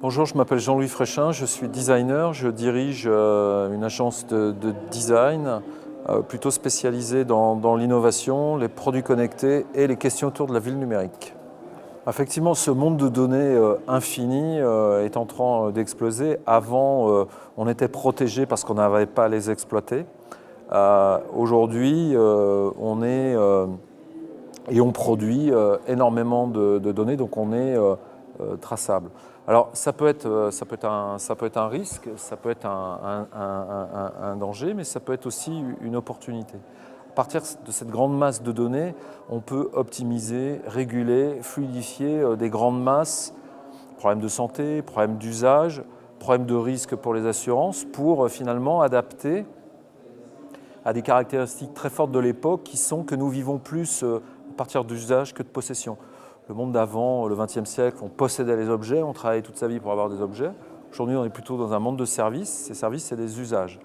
Bonjour, je m'appelle Jean-Louis Fréchin, je suis designer, je dirige une agence de design plutôt spécialisée dans l'innovation, les produits connectés et les questions autour de la ville numérique. Effectivement, ce monde de données infini est en train d'exploser. Avant, on était protégé parce qu'on n'avait pas à les exploiter. Aujourd'hui, on est et on produit énormément de données, donc on est traçable. Alors ça peut être un risque, ça peut être un danger, mais ça peut être aussi une opportunité. À partir de cette grande masse de données, on peut optimiser, réguler, fluidifier des grandes masses, problèmes de santé, problèmes d'usage, problèmes de risque pour les assurances, pour finalement adapter à des caractéristiques très fortes de l'époque qui sont que nous vivons plus à partir d'usage que de possession. Le monde d'avant, le XXe siècle, on possédait les objets, on travaillait toute sa vie pour avoir des objets. Aujourd'hui, on est plutôt dans un monde de services. Ces services, c'est des usages.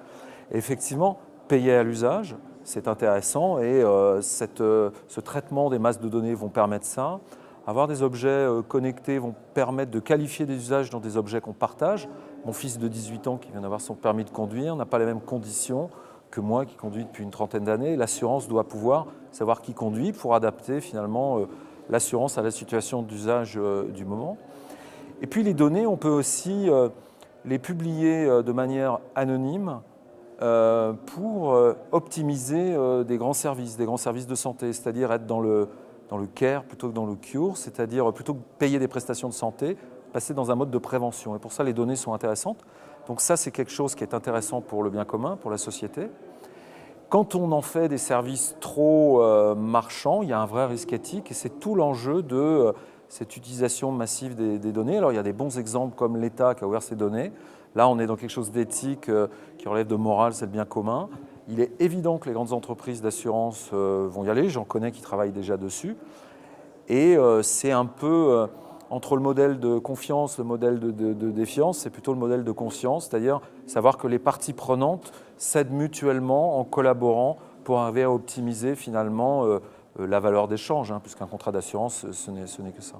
Et effectivement, payer à l'usage, c'est intéressant et ce traitement des masses de données vont permettre ça. Avoir des objets connectés vont permettre de qualifier des usages dans des objets qu'on partage. Mon fils de 18 ans qui vient d'avoir son permis de conduire n'a pas les mêmes conditions que moi qui conduis depuis une trentaine d'années. L'assurance doit pouvoir savoir qui conduit pour adapter finalement l'assurance à la situation d'usage du moment. Et puis les données, on peut aussi les publier de manière anonyme pour optimiser des grands services de santé, c'est-à-dire être dans le care plutôt que dans le cure, c'est-à-dire plutôt que payer des prestations de santé, passer dans un mode de prévention. Et pour ça, les données sont intéressantes. Donc ça, c'est quelque chose qui est intéressant pour le bien commun, pour la société. Quand on en fait des services trop marchands, il y a un vrai risque éthique et c'est tout l'enjeu de cette utilisation massive des données. Alors il y a des bons exemples comme l'État qui a ouvert ses données. Là, on est dans quelque chose d'éthique qui relève de morale, c'est le bien commun. Il est évident que les grandes entreprises d'assurance vont y aller, j'en connais qui travaillent déjà dessus. Et c'est un peu entre le modèle de confiance, le modèle de défiance, c'est plutôt le modèle de conscience, c'est-à-dire savoir que les parties prenantes s'aident mutuellement en collaborant pour arriver à optimiser finalement la valeur d'échange, puisqu'un contrat d'assurance, ce n'est que ça.